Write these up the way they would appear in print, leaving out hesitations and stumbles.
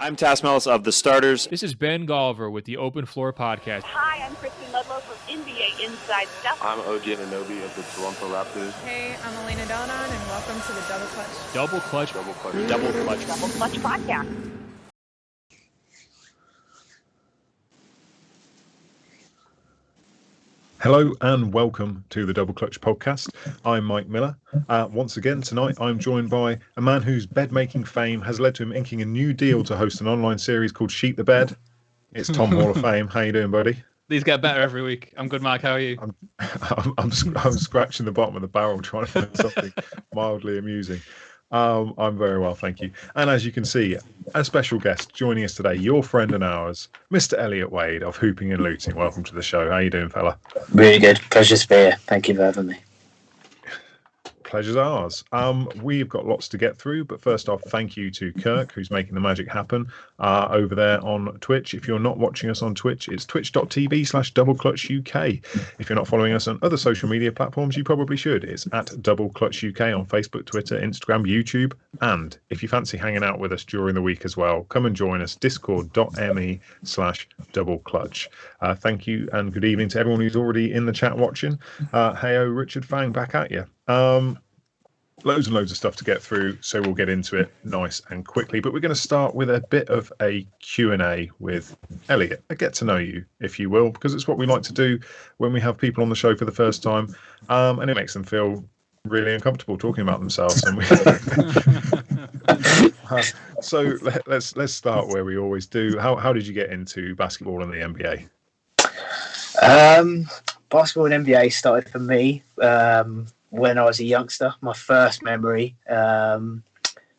I'm Tass Mellis of The Starters. This is Ben Golliver with the Open Floor Podcast. Hi, I'm Kristen Ludlow from NBA Inside Stuff. I'm OG Anunoby of the Toronto Raptors. Hey, I'm Elena Donan, and welcome to the Double Clutch. Double Clutch. Double Clutch. Double Clutch. Double Clutch Podcast. Hello and welcome to the Double Clutch Podcast. I'm Mike Miller. Once again tonight I'm joined by a man whose bed-making fame has led to him inking a new deal to host an online series called Sheet the Bed. It's Tom Hall of Fame. How you doing, buddy? These get better every week. I'm good, Mike. How are you? I'm scratching the bottom of the barrel trying to find something mildly amusing. I'm very well, thank you. And as you can see, a special guest joining us today, your friend and ours, Mr. Elliot Wade of Hoopin N Lootin. Welcome to the show. How you doing, fella? Really good. Pleasure to be here. Thank you for having me. Pleasure's ours. We've got lots to get through, but first off, thank you to Kirk, who's making the magic happen over there on Twitch. If you're not watching us on Twitch, it's twitch.tv/doubleclutchuk. If you're not following us on other social media platforms, you probably should. It's at Double Clutch UK on Facebook, Twitter, Instagram, YouTube. And if you fancy hanging out with us during the week as well, come and join us, discord.me/doubleclutch. Thank you and good evening to everyone who's already in the chat watching. Heyo, Richard Fang, back at you. Loads and loads of stuff to get through, so we'll get into it nice and quickly. But we're going to start with a bit of a Q&A with Elliot, a get to know you, if you will, because it's what we like to do when we have people on the show for the first time, and it makes them feel really uncomfortable talking about themselves. And so let's start where we always do. How did you get into basketball and the NBA? Basketball and NBA started for me when I was a youngster. My first memory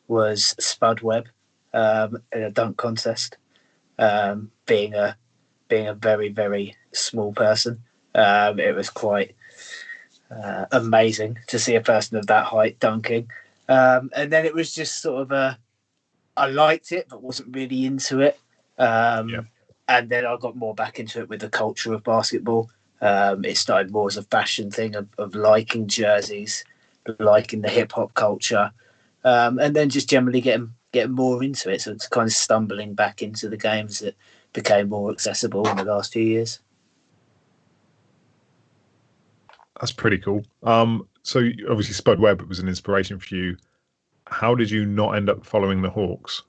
was Spud Webb in a dunk contest. Being a very, very small person, it was quite amazing to see a person of that height dunking. And then it was just sort of I liked it, but wasn't really into it. And then I got more back into it with the culture of basketball. It started more as a fashion thing of liking jerseys, liking the hip hop culture, and then just generally getting more into it. So it's kind of stumbling back into the games that became more accessible in the last few years. That's pretty cool. So obviously Spud Webb was an inspiration for you. How did you not end up following the Hawks?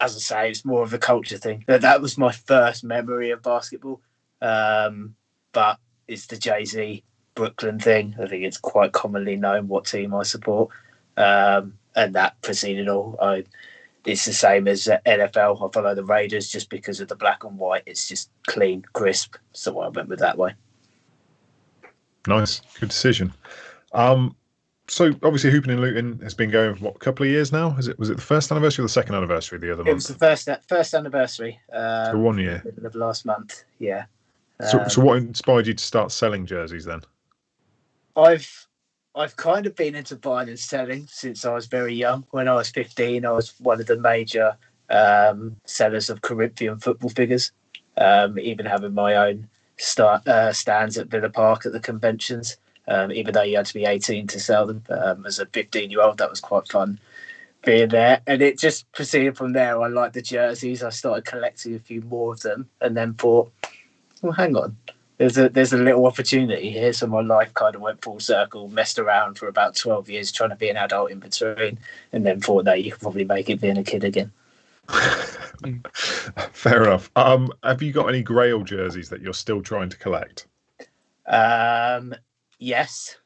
As I say, it's more of a culture thing. That was my first memory of basketball. But it's the Jay-Z Brooklyn thing. I think it's quite commonly known what team I support. And that preceded all. It's the same as NFL. I follow the Raiders just because of the black and white. It's just clean, crisp. So I went with that way. Nice. Good decision. So obviously Hoopin N Lootin has been going for a couple of years now? Was it the first anniversary or the second anniversary the other month? It was the first anniversary. For 1 year. Middle of last month, yeah. So what inspired you to start selling jerseys then? I've kind of been into buying and selling since I was very young. When I was 15, I was one of the major sellers of Corinthian football figures, even having my own stands at Villa Park at the conventions. Even though you had to be 18 to sell them. As a 15-year-old, that was quite fun being there. And it just proceeded from there. I liked the jerseys. I started collecting a few more of them and then thought, well, hang on. There's a little opportunity here. So my life kind of went full circle, messed around for about 12 years trying to be an adult in between, and then thought, no, you can probably make it being a kid again. Fair enough. Have you got any Grail jerseys that you're still trying to collect? Yes.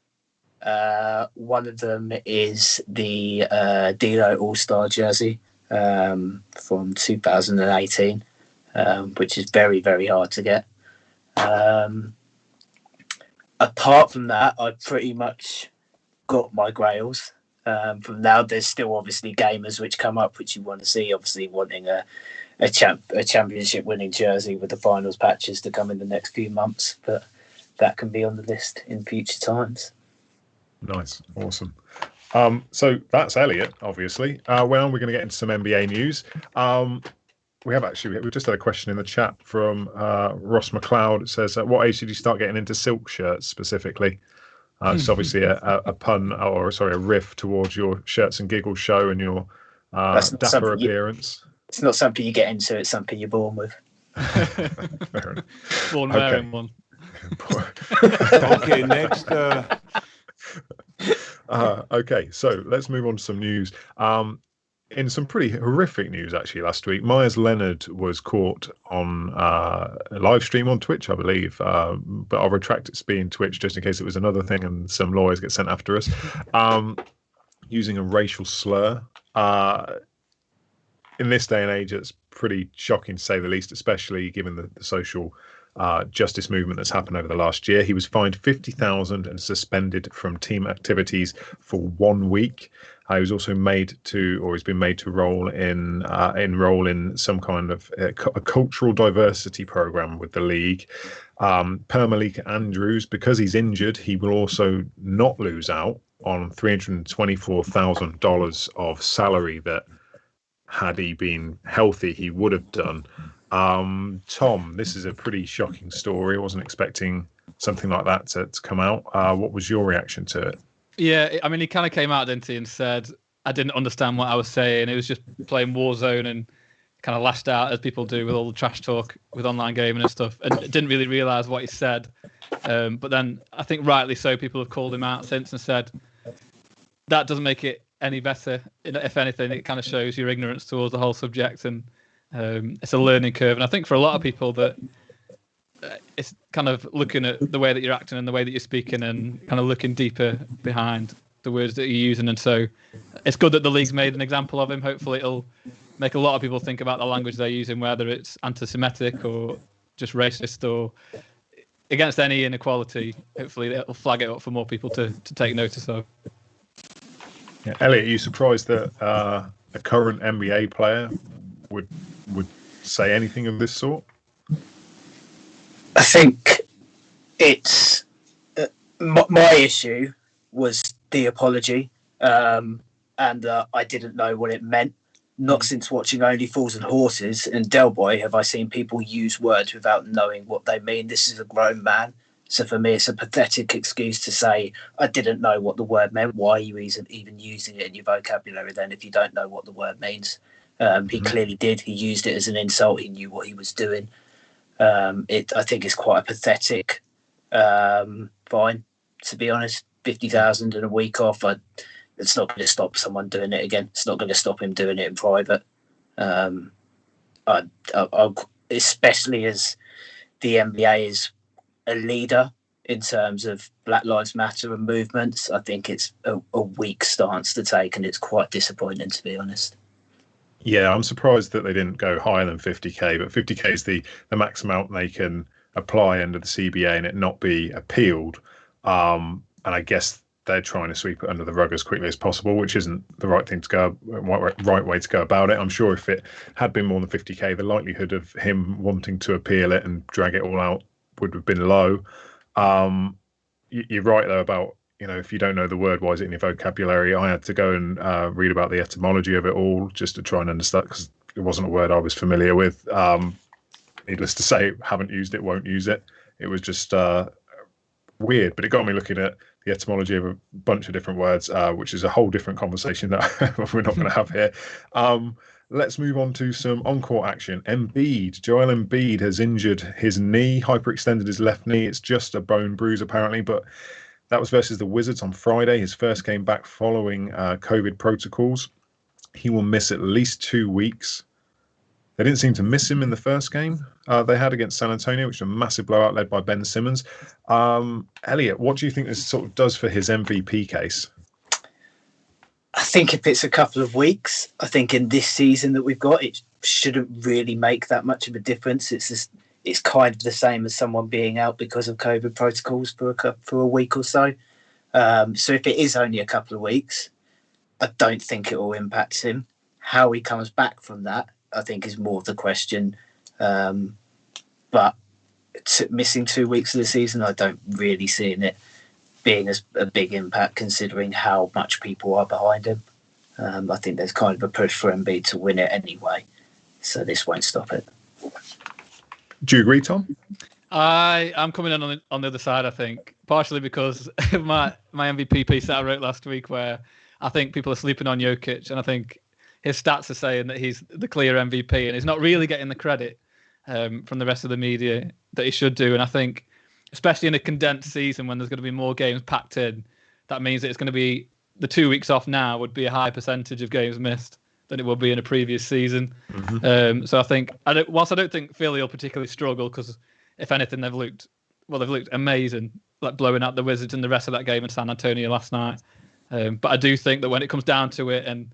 One of them is the Dilo All-Star jersey from 2018, which is very, very hard to get. Apart from that, I pretty much got my Grails. From now, there's still obviously gamers which come up, which you want to see, obviously wanting a championship-winning jersey with the finals patches to come in the next few months, but that can be on the list in future times. Nice. Awesome. So that's Elliot, obviously. Well, we're going to get into some NBA news. We've just had a question in the chat from Ross McLeod. It says, at what age did you start getting into silk shirts specifically? It's obviously a pun, or sorry, a riff towards your Shirts and Giggles show and your That's not Dapper something appearance. It's not something you get into. It's something you're born with. Fair enough. Born Okay. wearing one. Okay, next. Okay, so let's move on to some news. In some pretty horrific news, actually, last week, Meyers Leonard was caught on a live stream on Twitch, I believe. But I'll retract its being Twitch just in case it was another thing and some lawyers get sent after us. Using a racial slur. In this day and age, it's pretty shocking to say the least, especially given the social justice movement that's happened over the last year. He was fined $50,000 and suspended from team activities for 1 week. He was also he's been made to enroll in some kind of a cultural diversity program with the league. Per Malik Andrews, because he's injured, he will also not lose out on $324,000 of salary that, had he been healthy, he would have done. Tom, this is a pretty shocking story. I wasn't expecting something like that to come out. What was your reaction to it? Yeah, I mean, he kind of came out, didn't he, and said, I didn't understand what I was saying. It was just playing Warzone and kind of lashed out, as people do with all the trash talk with online gaming and stuff, and didn't really realise what he said. But then, I think rightly so, people have called him out since and said, that doesn't make it any better. If anything, it kind of shows your ignorance towards the whole subject, and it's a learning curve. And I think for a lot of people that it's kind of looking at the way that you're acting and the way that you're speaking and kind of looking deeper behind the words that you're using. And so it's good that the league's made an example of him. Hopefully it'll make a lot of people think about the language they're using, whether it's anti-Semitic or just racist or against any inequality. Hopefully it'll flag it up for more people to take notice of. Yeah. Elliot, are you surprised that a current NBA player would say anything of this sort? I think it's my issue was the apology, and I didn't know what it meant. Not since watching Only Fools and Horses and Del Boy have I seen people use words without knowing what they mean. This is a grown man. So for me, it's a pathetic excuse to say, I didn't know what the word meant. Why are you even using it in your vocabulary then if you don't know what the word means? He clearly did. He used it as an insult. He knew what he was doing. I think it's quite a pathetic fine, to be honest. 50,000 and a week off. It's not going to stop someone doing it again. It's not going to stop him doing it in private. Especially as the NBA is a leader in terms of Black Lives Matter and movements, I think it's a weak stance to take, and it's quite disappointing, to be honest. Yeah, I'm surprised that they didn't go higher than 50k, but 50k is the max amount they can apply under the CBA and it not be appealed. And I guess they're trying to sweep it under the rug as quickly as possible, which isn't the right thing to go, right way to go about it. I'm sure if it had been more than 50k, the likelihood of him wanting to appeal it and drag it all out would have been low. You're right though about, if you don't know the word, why is it in your vocabulary? I had to go and read about the etymology of it all just to try and understand, because it wasn't a word I was familiar with. Needless to say, haven't used it, won't use it. It was just weird, but it got me looking at the etymology of a bunch of different words, which is a whole different conversation that we're not going to have here. Let's move on to some on-court action. Joel Embiid has injured his knee, hyperextended his left knee. It's just a bone bruise apparently, but that was versus the Wizards on Friday, his first game back following COVID protocols. He will miss at least 2 weeks. They didn't seem to miss him in the first game they had against San Antonio, which was a massive blowout led by Ben Simmons. Elliot, what do you think this sort of does for his MVP case? I think if it's a couple of weeks, I think in this season that we've got, it shouldn't really make that much of a difference. It's kind of the same as someone being out because of COVID protocols for a week or so. So if it is only a couple of weeks, I don't think it will impact him. How he comes back from that, I think, is more of the question. But missing 2 weeks of the season, I don't really see in it being a big impact considering how much people are behind him. I think there's kind of a push for Embiid to win it anyway, so this won't stop it. Do you agree, Tom? I'm coming in on the other side, I think, partially because of my MVP piece that I wrote last week, where I think people are sleeping on Jokic, and I think his stats are saying that he's the clear MVP, and he's not really getting the credit from the rest of the media that he should do. And I think, especially in a condensed season when there's going to be more games packed in, that means that it's going to be the 2 weeks off now would be a high percentage of games missed than it would be in a previous season. So I think, whilst I don't think Philly will particularly struggle, because if anything, they've looked amazing, like blowing out the Wizards in the rest of that game in San Antonio last night. But I do think that when it comes down to it, and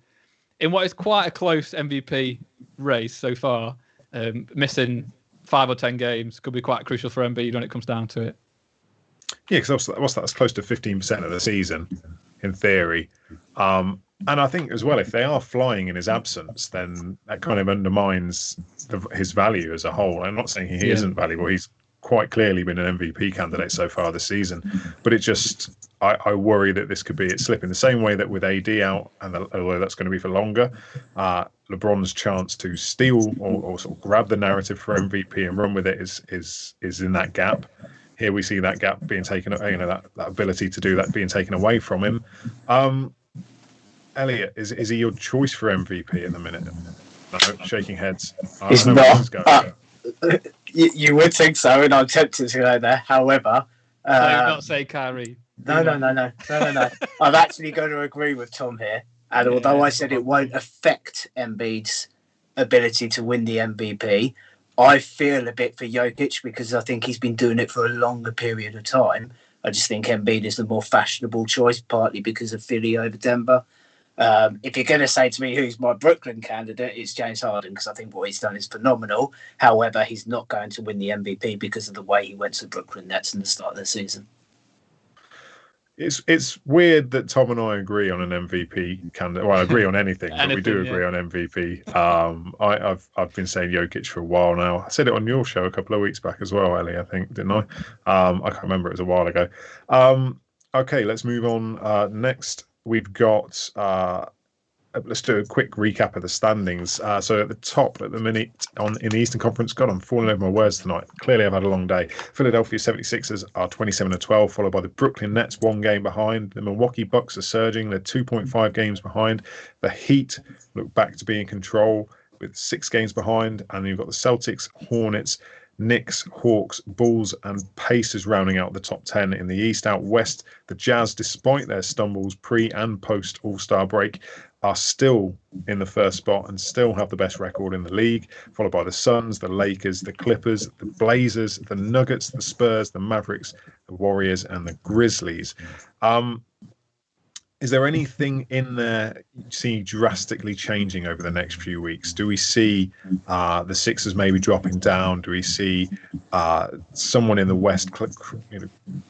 in what is quite a close MVP race so far, missing 5 or 10 games could be quite crucial for Embiid when it comes down to it. Yeah, because what's that? That's close to 15% of the season, in theory. And I think as well, if they are flying in his absence, then that kind of undermines his value as a whole. I'm not saying he isn't valuable. He's quite clearly been an MVP candidate so far this season. But it just, I worry that this could be it slipping the same way that with AD out, and although that's going to be for longer, LeBron's chance to steal or sort of grab the narrative for MVP and run with it is in that gap. Here we see that gap being taken, that ability to do that being taken away from him. Elliot, is he your choice for MVP in the minute? No, shaking heads. He's not. You would think so, and I'm tempted to go there. However, not say Kyrie. No. I'm actually going to agree with Tom here. And although I said it won't affect Embiid's ability to win the MVP, I feel a bit for Jokic because I think he's been doing it for a longer period of time. I just think Embiid is the more fashionable choice, partly because of Philly over Denver. If you're going to say to me who's my Brooklyn candidate, it's James Harden, because I think what he's done is phenomenal. However, he's not going to win the MVP because of the way he went to Brooklyn Nets in the start of the season. It's weird that Tom and I agree on an MVP candidate. Well, I agree on anything, but we do agree on MVP. I've been saying Jokic for a while now. I said it on your show a couple of weeks back as well, Ellie, I think, didn't I? I can't remember. It was a while ago. Okay, let's move on. Next, we've got... let's do a quick recap of the standings. So at the top at the minute in the Eastern Conference, God, I'm falling over my words tonight. Clearly, I've had a long day. Philadelphia 76ers are 27-12, followed by the Brooklyn Nets, 1 game behind. The Milwaukee Bucks are surging. They're 2.5 games behind. The Heat look back to be in control with 6 games behind. And you've got the Celtics, Hornets, Knicks, Hawks, Bulls, and Pacers rounding out the top 10 in the East. Out West, the Jazz, despite their stumbles pre and post All-Star break, are still in the first spot and still have the best record in the league, followed by the Suns, the Lakers, the Clippers, the Blazers, the Nuggets, the Spurs, the Mavericks, the Warriors, and the Grizzlies. Is there anything in there you see drastically changing over the next few weeks? Do we see the Sixers maybe dropping down? Do we see someone in the West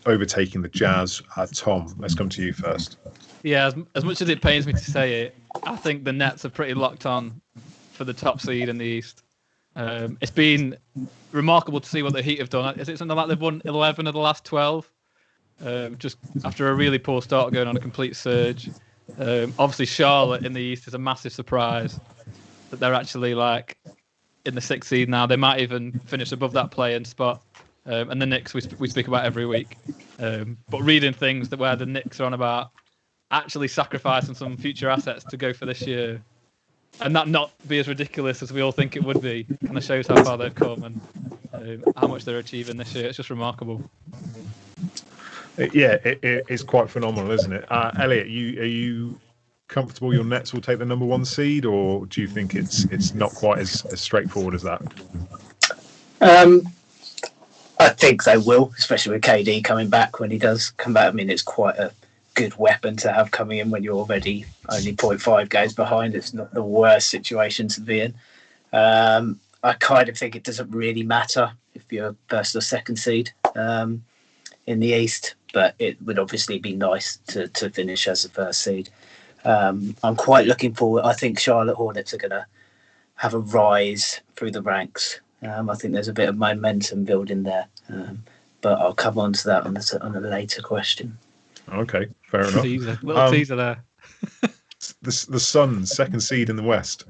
overtaking the Jazz? Tom, let's come to you first. Yeah, as much as it pains me to say it, I think the Nets are pretty locked on for the top seed in the East. It's been remarkable to see what the Heat have done. Is it something like they've won 11 of the last 12? Just after a really poor start, going on a complete surge. Obviously, Charlotte in the East is a massive surprise that they're actually like in the 6th seed now. They might even finish above that play-in spot. And the Knicks we speak about every week. But reading things where the Knicks are on about actually sacrificing some future assets to go for this year, and that not be as ridiculous as we all think it would be, kind of shows how far they've come and how much they're achieving this year. It's just remarkable. Yeah, it is quite phenomenal, isn't it? Elliot, are you comfortable your Nets will take the number 1 seed, or do you think it's not quite as straightforward as that? I think they will, especially with KD coming back when he does come back. I mean, it's quite a good weapon to have coming in when you're already only 0.5 games behind. It's not the worst situation to be in. I kind of think it doesn't really matter if you're first or second seed in the East, but it would obviously be nice to finish as the first seed. I'm quite looking forward. I think Charlotte Hornets are going to have a rise through the ranks. I think there's a bit of momentum building there, but I'll come on to that on a later question. Okay, fair enough. Little teaser there. The Suns, 2nd seed in the West.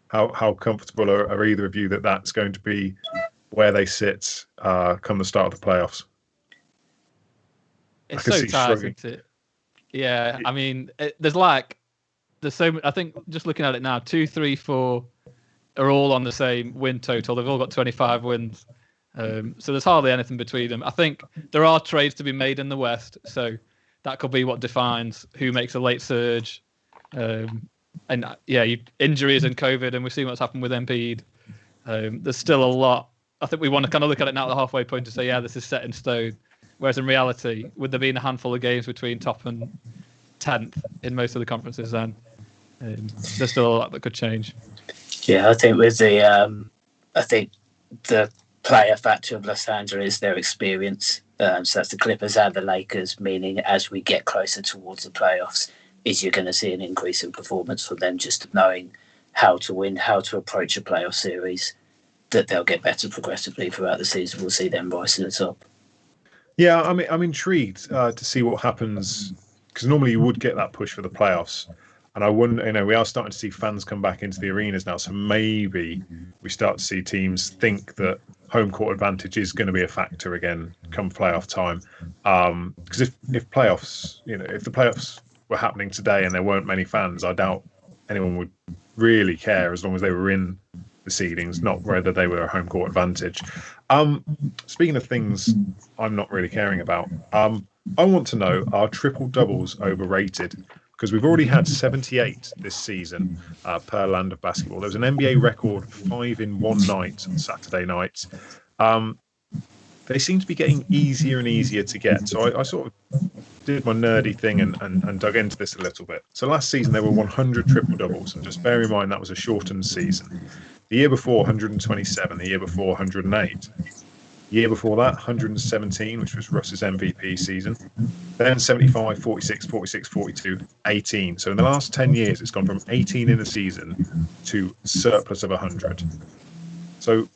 How comfortable are either of you that that's going to be where they sit come the start of the playoffs? It's so tight, isn't it? Yeah, I mean, there's there's so. I think just looking at it now, 2, 3, 4 are all on the same win total. They've all got 25 wins. So there's hardly anything between them. I think there are trades to be made in the West, so that could be what defines who makes a late surge. And injuries and COVID, and we've seen what's happened with Embiid. There's still a lot. I think we want to kind of look at it now at the halfway point to say, yeah, this is set in stone. Whereas in reality, with there being a handful of games between top and 10th in most of the conferences, then there's still a lot that could change. Yeah, I think with the player factor of Los Angeles, their experience. So that's the Clippers and the Lakers, meaning as we get closer towards the playoffs, is you're going to see an increase in performance from them, just knowing how to win, how to approach a playoff series, that they'll get better progressively throughout the season. We'll see them rising at the top. Yeah, I mean, I'm intrigued to see what happens, because normally you would get that push for the playoffs. And I wouldn't, we are starting to see fans come back into the arenas now. So maybe we start to see teams think that home court advantage is going to be a factor again come playoff time. Because if the playoffs were happening today and there weren't many fans, I doubt anyone would really care as long as they were in the seedings, not whether they were a home court advantage. Speaking of things I'm not really caring about, I want to know, are triple doubles overrated? Because we've already had 78 this season per Land of Basketball. There was an NBA record 5 in one night on Saturday night. They seem to be getting easier and easier to get. So I sort of did my nerdy thing and dug into this a little bit. So last season there were 100 triple doubles, and just bear in mind that was a shortened season. The year before, 127. The year before, 108. The year before that, 117, which was Russ's MVP season. Then 75, 46, 46, 42, 18. So in the last 10 years, it's gone from 18 in a season to surplus of 100. So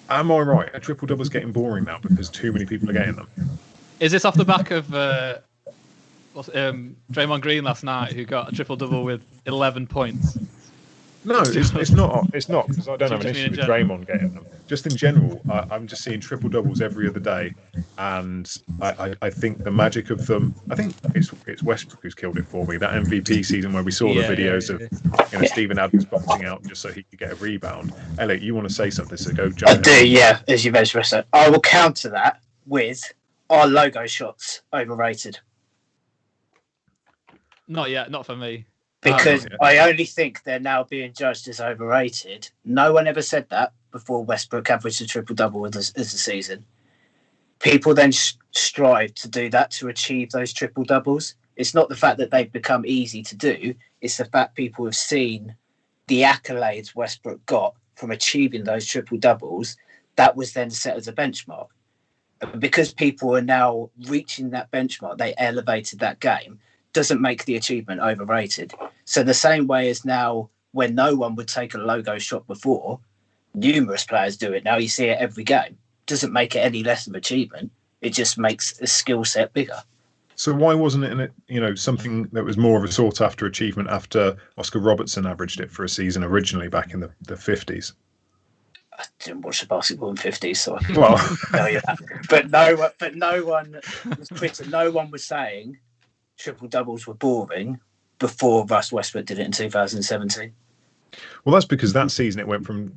am I right? A triple double is getting boring now because too many people are getting them. Is this off the back of Draymond Green last night, who got a triple double with 11 points? No, it's not. It's not, because I don't have an issue with Draymond getting them. Just in general, I'm just seeing triple doubles every other day, and I think the magic of them. I think it's Westbrook who's killed it for me. That MVP season where we saw the videos of Steven Adams boxing out just so he could get a rebound. Elliot, you want to say something? So go jump. I do, yeah. As you mentioned, I will counter that with, are logo shots overrated? Not yet, not for me. Because I only think they're now being judged as overrated. No one ever said that before Westbrook averaged a triple-double as a season. People then strive to do that to achieve those triple-doubles. It's not the fact that they've become easy to do. It's the fact people have seen the accolades Westbrook got from achieving those triple-doubles. That was then set as a benchmark. And because people are now reaching that benchmark, they elevated that game, doesn't make the achievement overrated. So the same way as now, when no one would take a logo shot before, numerous players do it now. You see it every game. Doesn't make it any less of achievement. It just makes a skill set bigger. So why wasn't it something that was more of a sought after achievement after Oscar Robertson averaged it for a season originally back in the 50s? I didn't watch the basketball in the 50s, so I well, can't tell you that. But no one was critical. No one was saying triple doubles were boring before Russ Westbrook did it in 2017. Well, that's because that season it went from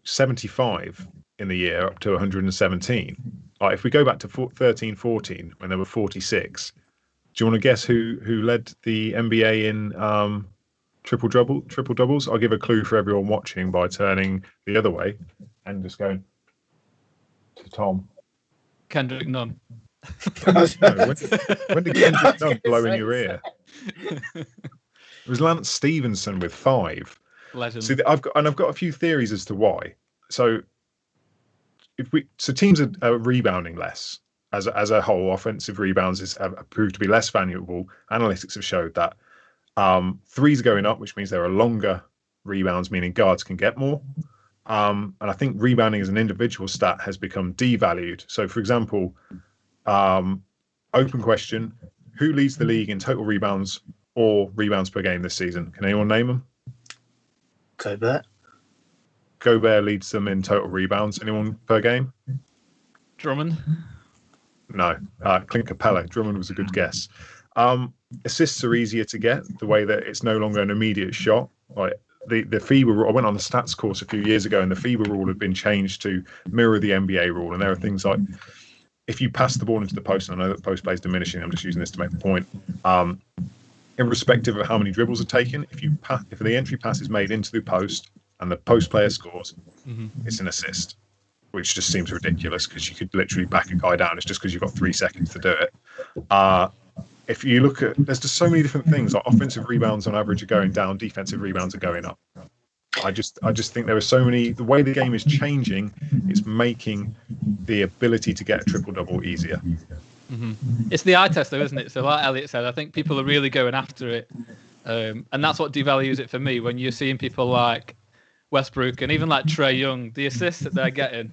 75 in the year up to 117. Like if we go back to 13-14 when there were 46, do you want to guess who led the NBA in triple doubles? I'll give a clue for everyone watching by turning the other way and just going to Tom. Kendrick Nunn. No, when did Kendrick Nunn blow in your ear? It was Lance Stevenson with 5. Legend. See, I've got a few theories as to why. So teams are rebounding less as a whole. Offensive rebounds have proved to be less valuable. Analytics have showed that. Threes are going up, which means there are longer rebounds, meaning guards can get more. And I think rebounding as an individual stat has become devalued. So, for example, open question: who leads the league in total rebounds or rebounds per game this season? Can anyone name them? Gobert leads them in total rebounds. Anyone per game? Drummond? No. Clint Capella. Drummond was a good guess. Assists are easier to get the way that it's no longer an immediate shot. Like the FIBA rule, I went on the stats course a few years ago, and the FIBA rule had been changed to mirror the NBA rule. And there are things like if you pass the ball into the post, and I know that post play is diminishing. I'm just using this to make the point. Irrespective of how many dribbles are taken, if the entry pass is made into the post and the post player scores, it's an assist, which just seems ridiculous because you could literally back a guy down. It's just because you've got 3 seconds to do it. If you look at, there's just so many different things. Like offensive rebounds on average are going down, defensive rebounds are going up. I just think there are so many. The way the game is changing, it's making the ability to get a triple double easier. It's the eye test, though, isn't it? So, like Elliot said, I think people are really going after it, and that's what devalues it for me. When you're seeing people like Westbrook and even like Trae Young, the assists that they're getting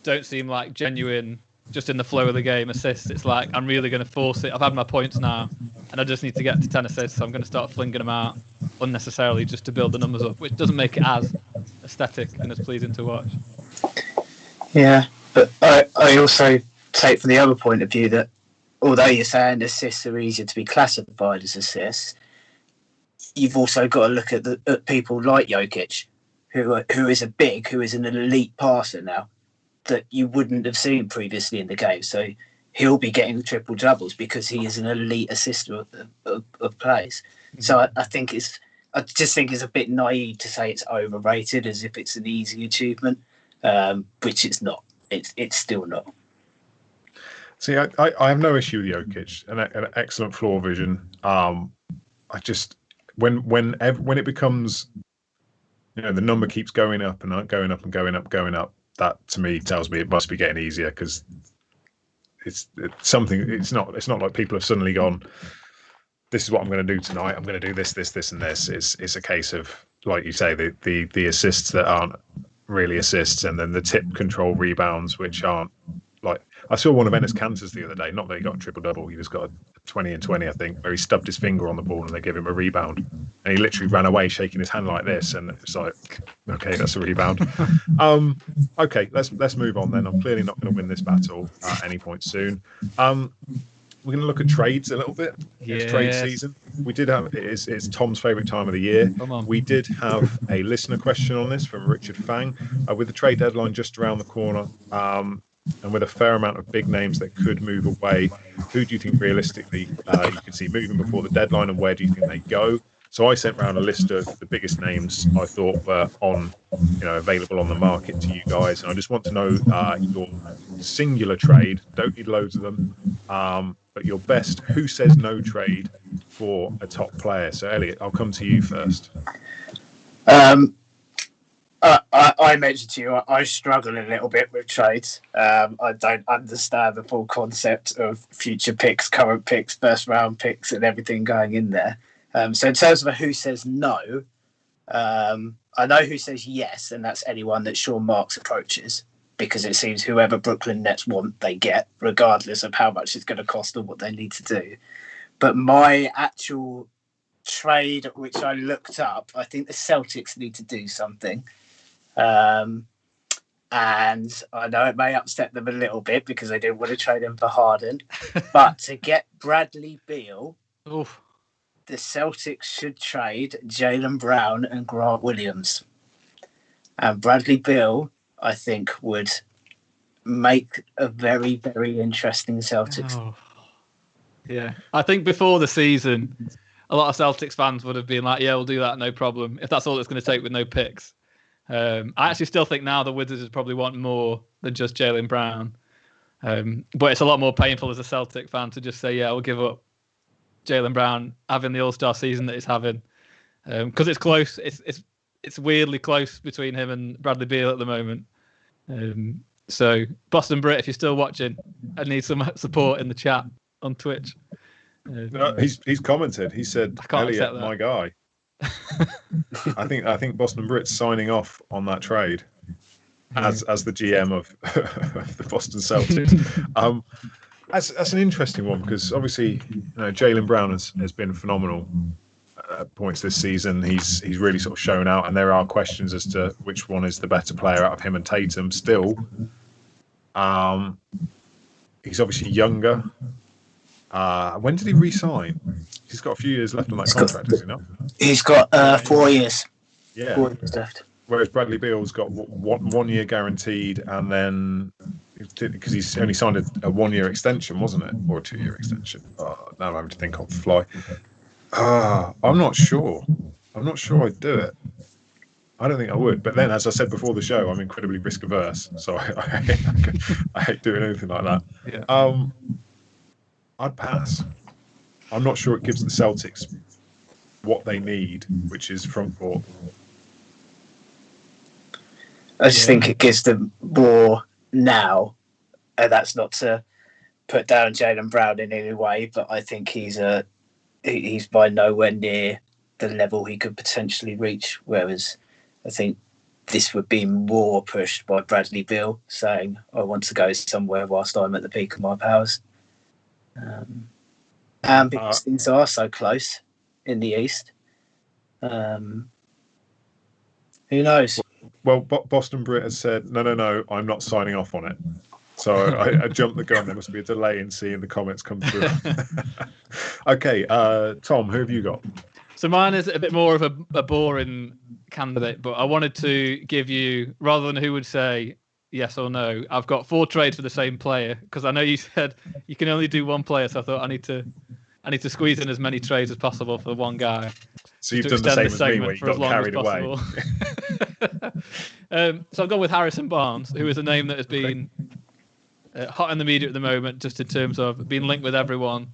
don't seem like genuine, just in the flow of the game assists. It's like, I'm really going to force it. I've had my points now, and I just need to get to 10 assists, so I'm going to start flinging them out unnecessarily just to build the numbers up, which doesn't make it as aesthetic and as pleasing to watch. Yeah, but I also take from the other point of view that although you're saying assists are easier to be classified as assists, you've also got to look at people like Jokic, who is an elite passer now, that you wouldn't have seen previously in the game. So he'll be getting triple doubles because he is an elite assister of plays. So I just think it's a bit naive to say it's overrated as if it's an easy achievement, which it's not. It's still not. See, I have no issue with Jokic, an excellent floor vision. I just when it becomes, the number keeps going up and going up and going up. That to me tells me it must be getting easier because it's something. It's not like people have suddenly gone, this is what I'm going to do tonight. I'm going to do this, and this. It's a case of, like you say, the assists that aren't really assists, and then the tip control rebounds, which aren't like. I saw one of Enes Kanter's the other day. Not that he got a triple double. He just got a 20 and 20, I think, where he stubbed his finger on the ball and they give him a rebound, and he literally ran away shaking his hand like this, and it's like, okay, that's a rebound. Okay, let's move on then. I'm clearly not going to win this battle at any point soon. We're going to look at trades a little bit. It's trade season. We did have it's Tom's favourite time of the year. We did have a listener question on this from Richard Fang. With the trade deadline just around the corner, and with a fair amount of big names that could move away, who do you think realistically you could see moving before the deadline, and where do you think they go? So I sent around a list of the biggest names I thought were available on the market to you guys, and I just want to know your singular trade. Don't need loads of them, but your best who says no trade for a top player. So Elliot, I'll come to you first. I mentioned to you, I struggle a little bit with trades. I don't understand the full concept of future picks, current picks, first round picks, and everything going in there. So in terms of a who says no, I know who says yes, and that's anyone that Sean Marks approaches, because it seems whoever Brooklyn Nets want, they get, regardless of how much it's going to cost them, what they need to do. But my actual trade, which I looked up, I think the Celtics need to do something. And I know it may upset them a little bit because they didn't want to trade him for Harden, but to get Bradley Beal, the Celtics should trade Jaylen Brown and Grant Williams. And Bradley Beal, I think, would make a very, very interesting Celtics. Yeah, I think before the season, a lot of Celtics fans would have been like, yeah, we'll do that, no problem, if that's all it's going to take with no picks. I actually still think now the Wizards would probably want more than just Jaylen Brown. But it's a lot more painful as a Celtic fan to just say, yeah, we'll give up Jaylen Brown having the All-Star season that he's having. Because it's close. It's weirdly close between him and Bradley Beal at the moment. So, Boston Brit, if you're still watching, I need some support in the chat on Twitch. No, he's commented. He said, Elliot, my guy. I think Boston Brit's signing off on that trade as the GM of the Boston Celtics. That's an interesting one because obviously Jaylen Brown has been phenomenal at points this season. He's really sort of shown out, and there are questions as to which one is the better player out of him and Tatum. Still, he's obviously younger. When did he re-sign? He's got a few years left on that contract, does he not? He's got 4 years. Yeah. 4 years left. Whereas Bradley Beal's got 1 year guaranteed, and then because he's only signed a 1 year extension, wasn't it, or a 2 year extension? Now I'm having to think on the fly. I'm not sure. I'm not sure I'd do it. I don't think I would. But then, as I said before the show, I'm incredibly risk averse, so I hate doing anything like that. Yeah. I'd pass. I'm not sure it gives the Celtics what they need, which is front court. I just think it gives them more now, and that's not to put down Jaylen Brown in any way, but I think he's by nowhere near the level he could potentially reach. Whereas I think this would be more pushed by Bradley Beal saying, "I want to go somewhere whilst I'm at the peak of my powers," and because things are so close in the East, who knows? Well, Boston Brit has said, no, I'm not signing off on it. So I jumped the gun. There must be a delay in seeing the comments come through. Okay, Tom, who have you got? So mine is a bit more of a boring candidate, but I wanted to give you, rather than who would say yes or no, I've got 4 trades for the same player, because I know you said you can only do one player, so I thought I need to squeeze in as many trades as possible for one guy. So you've done the same as me, where you got carried away. So I've gone with Harrison Barnes, who is a name that has been hot in the media at the moment, just in terms of being linked with everyone.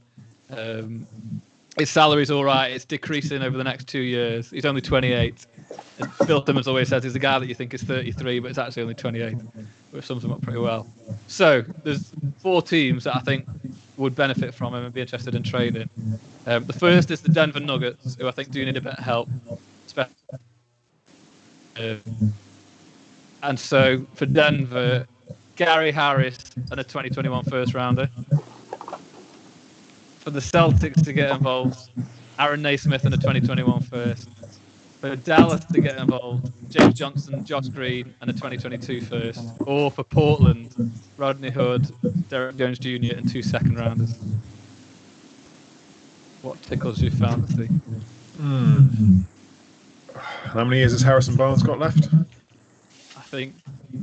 His salary's all right. It's decreasing over the next 2 years. He's only 28. Bill Simmons always says he's a guy that you think is 33, but it's actually only 28, which sums him up pretty well. So there's 4 teams that I think would benefit from him and be interested in trading. The first is the Denver Nuggets, who I think do need a bit of help. And so for Denver, Gary Harris and a 2021 first rounder. For the Celtics to get involved, Aaron Naismith and a 2021 first. For Dallas to get involved, James Johnson, Josh Green, and a 2022 first. Or for Portland, Rodney Hood, Derek Jones Jr., and 2 second rounders. What tickles your fancy? How many years has Harrison Barnes got left? I think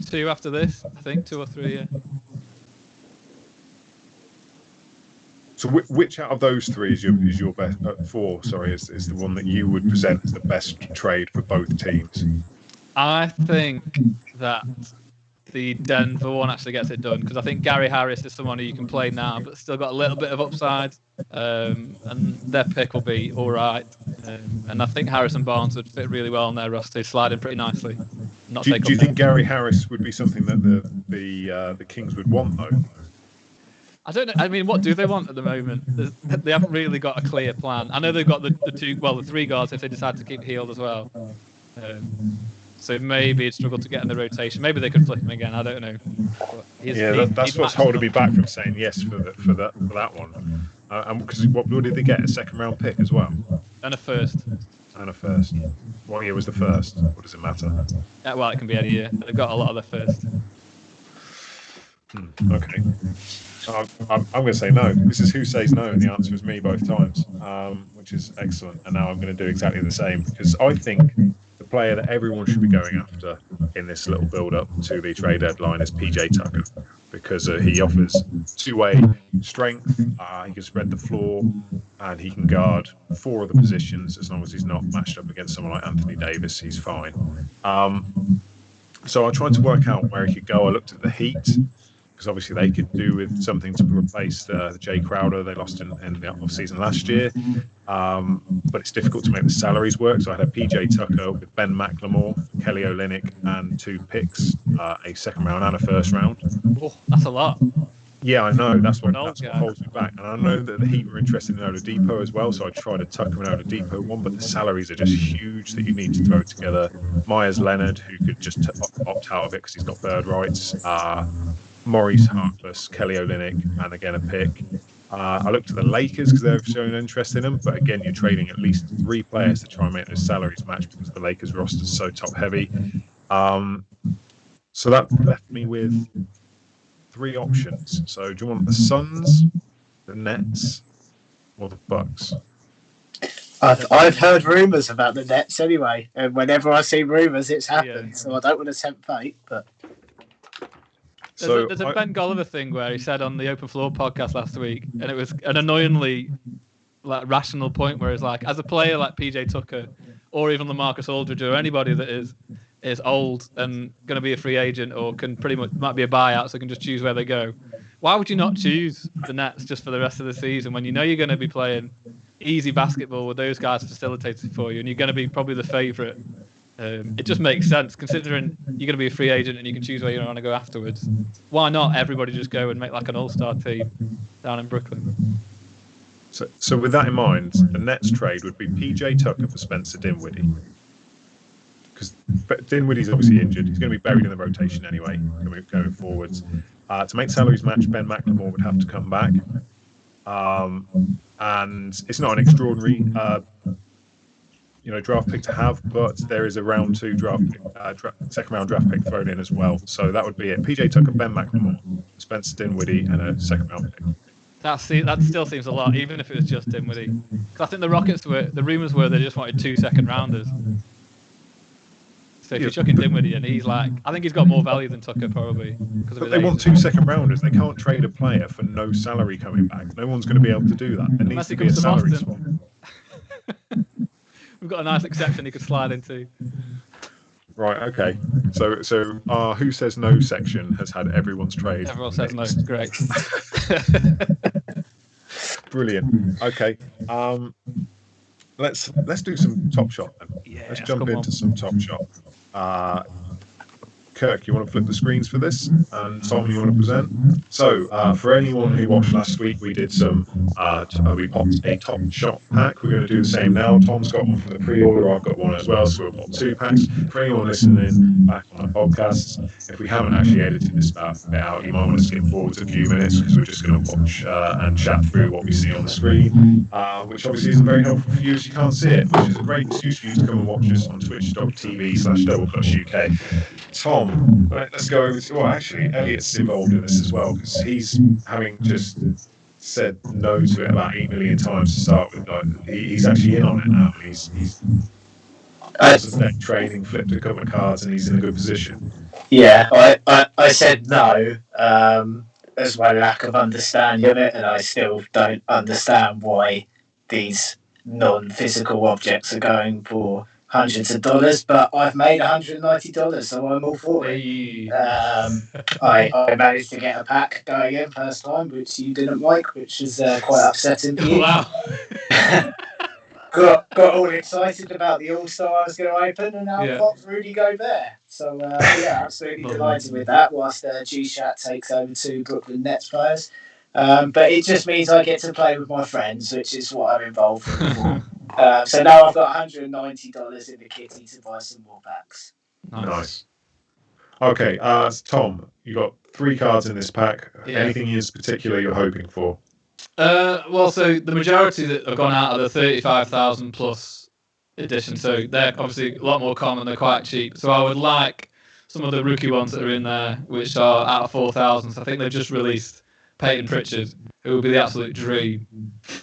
2 after this. I think 2 or 3, yeah. So which out of those 3 is your best? 4, sorry, is the one that you would present as the best trade for both teams? I think that the Denver one actually gets it done, because I think Gary Harris is someone who you can play now, but still got a little bit of upside, and their pick will be all right. And I think Harrison Barnes would fit really well on their roster, sliding pretty nicely. Do you think Gary Harris would be something that the Kings would want, though? I don't know. I mean, what do they want at the moment? They haven't really got a clear plan. I know they've got the 3 guards if they decide to keep Healed as well. So maybe it'd struggle to get in the rotation. Maybe they could flip him again. I don't know. That's what's holding me back from saying yes for that one. Because what did they get? A second round pick as well, and a first. What year was the first? What does it matter? Well, it can be any year. They've got a lot of their first. Okay. I'm going to say no. This is who says no, and the answer is me both times, which is excellent. And now I'm going to do exactly the same, because I think the player that everyone should be going after in this little build-up to the trade deadline is PJ Tucker, because he offers 2-way strength, he can spread the floor, and he can guard 4 of the positions. As long as he's not matched up against someone like Anthony Davis, he's fine. So I tried to work out where he could go. I looked at the Heat, because obviously they could do with something to replace the Jay Crowder they lost in the off-season last year. But it's difficult to make the salaries work. So I had a PJ Tucker with Ben McLemore, Kelly Olynyk, and 2 picks, a second round and a first round. Oh, that's a lot. Yeah, I know. That's what holds me back. And I know that the Heat were interested in Oladipo as well, so I tried a Tucker and Oladipo one, but the salaries are just huge that you need to throw together. Myers Leonard, who could just opt out of it because he's got bird rights. Maurice Harkless, Kelly Olynyk, and again a pick. I looked at the Lakers because they've shown interest in them, but again, you're trading at least 3 players to try and make those salaries match, because the Lakers roster is so top heavy. So that left me with 3 options. So do you want the Suns, the Nets, or the Bucks? I've heard rumours about the Nets anyway, and whenever I see rumours, it's happened. So I don't want to tempt fate, but There's a Ben Golliver thing where he said on the Open Floor podcast last week, and it was an annoyingly rational point where it's like, as a player like PJ Tucker or even LaMarcus Aldridge or anybody that is old and going to be a free agent or can pretty much might be a buyout, so can just choose where they go. Why would you not choose the Nets just for the rest of the season when you know you're going to be playing easy basketball with those guys facilitating for you, and you're going to be probably the favourite? It just makes sense considering you're going to be a free agent and you can choose where you want to go afterwards. Why not everybody just go and make like an all-star team down in Brooklyn? So with that in mind, the Nets trade would be PJ Tucker for Spencer Dinwiddie. Because Dinwiddie's obviously injured. He's going to be buried in the rotation anyway, going forwards. To make salaries match, Ben McLemore would have to come back. And it's not an extraordinary draft pick to have, but there is a round 2 second round draft pick thrown in as well. So that would be it. PJ Tucker, Ben McLemore, Spencer Dinwiddie, and a second round pick. That still seems a lot, even if it was just Dinwiddie. Because I think the rumours were they just wanted 2 second rounders. So if you chuck in Dinwiddie, and he's like, I think he's got more value than Tucker probably. But they want 2 second rounders. They can't trade a player for no salary coming back. No one's going to be able to do that. There needs to be a salary swap. We've got a nice exception he could slide into. Right, okay. So our Who Says No section has had everyone's trade. Everyone says no. Great. Brilliant. Okay. Let's do some Top Shot then. Yeah, let's jump into some Top Shot. Kirk, you want to flip the screens for this? And Tom, you want to present? So, for anyone who watched last week, we did we popped a Top Shot pack. We're going to do the same now. Tom's got one from the pre-order. I've got one as well. So we'll pop 2 packs. For anyone listening back on our podcasts, if we haven't actually edited this bit out, you might want to skip forward a few minutes because we're just going to watch and chat through what we see on the screen, which obviously isn't very helpful for you as you can't see it, which is a great excuse for you to come and watch us on twitch.tv/DoubleClutchUK. Tom, let's go over to... Well, actually, Elliot's involved in this as well, because he's having just said no to it about 8 million times to start with. He's actually in on it now. He's training, flipped a couple of cards, and he's in a good position. Yeah, I said no as my lack of understanding of it, and I still don't understand why these non-physical objects are going for hundreds of dollars, but I've made $190, so I'm all for it. I managed to get a pack going in first time, which you didn't like, which is quite upsetting for you. Wow. got all excited about the All-Star I was going to open, and now I've got Rudy Gobert. So, absolutely delighted with that, whilst G-Shat takes over 2 Brooklyn Nets players. But it just means I get to play with my friends, which is what I'm involved in. So now I've got $190 in the kitty to buy some more packs. Nice. Okay, Tom, you got 3 cards in this pack. Yeah. Anything in particular you're hoping for? Well, so the majority that have gone out are the 35,000 plus edition, so they're obviously a lot more common. They're quite cheap. So I would like some of the rookie ones that are in there, which are out of 4,000. So I think they've just released Peyton Pritchard, who would be the absolute dream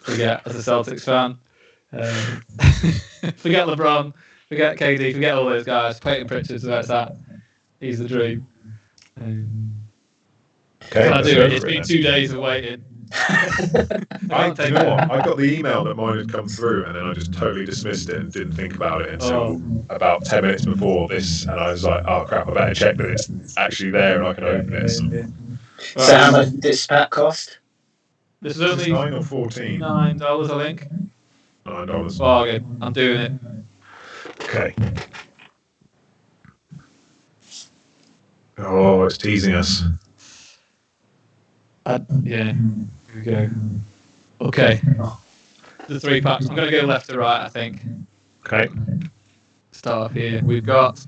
to get as a Celtics fan. Forget LeBron, forget KD, forget all those guys. Peyton Pritchard's where it's at. He's the dream. Okay, I do it. It's been 2 days of waiting. I got the email that mine had come through, and then I just totally dismissed it and didn't think about it until about 10 minutes before this, and I was like, oh crap, I better check that it's actually there and I can open it. So how much did this pack cost? This is only $9 or $14. $9, I think. $9. Bargain. I'm doing it. Okay. Oh, it's teasing us. Yeah. Here we go. Okay. The 3 packs. I'm going to go left to right, I think. Okay. Start off here. We've got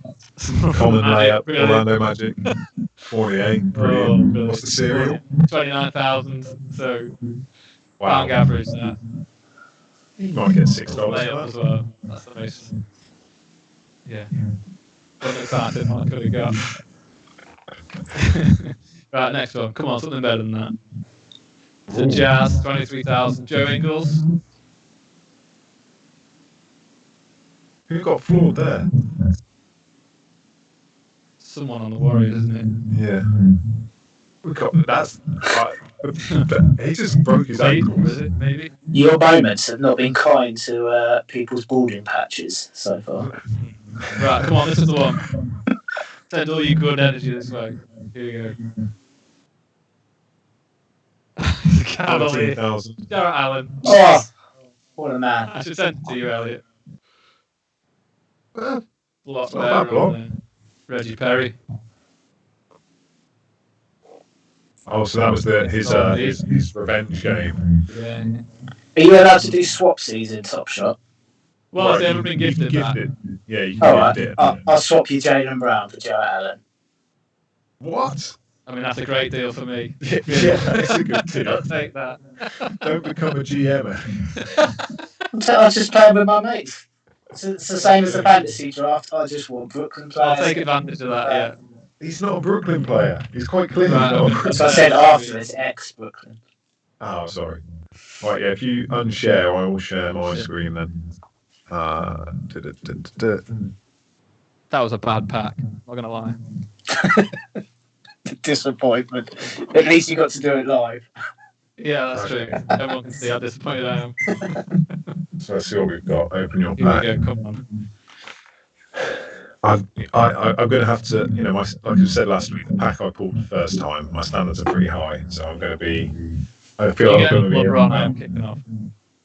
Common layup, brilliant. Orlando Magic, 48. Brilliant. Brilliant. What's the serial? 29,000. So, Wow. pound average that. You might get $6 Layup as for that. well. That's the most. Yeah. Wasn't excited. I could have got. Right, next one. Come on, something better than that. The Jazz, 23,000. Joe Ingles. Who got floored there? Someone on the Warriors, isn't it? Yeah. We got that's. He just broke his ankle. Is it? Maybe. Your moments have not been kind to people's balding patches so far. Right, come on, this is the one. Send all your good energy this way. Here you go. Cavalier. 14,000. Jarrett Allen. Oh, what a man. I should send it to you, Elliot. Well, Block not there bad block. on, Reggie Perry. Oh, so that was his revenge game. Yeah. Are you allowed to do swapsies in Top Shot? Well, Right, has ever been gifted that? Yeah, you All can right, gift it. I'll swap you Jalen Brown for Jarrett Allen. What? I mean, that's a great deal for me. Yeah, that's a good deal. I'll take that. Don't become a GM. I'm just playing with my mates. It's the same as the fantasy draft. I just want Brooklyn players. I'll take advantage of that, yeah. He's not a Brooklyn player. He's quite clean. Right. So I said after it's ex-Brooklyn. Oh, sorry. Right, yeah, if you unshare, I will share my screen then. That was a bad pack, not going to lie. Disappointment. At least you got to do it live. Yeah, that's true. Everyone can see how disappointed I am. So let's see what we've got. Open your Here pack. we go, come on. I'm going to have to, like I said last week, the pack I pulled the first time, my standards are pretty high, so I'm going to be. I feel You like get I'm going to be. LeBron, I am kicking off.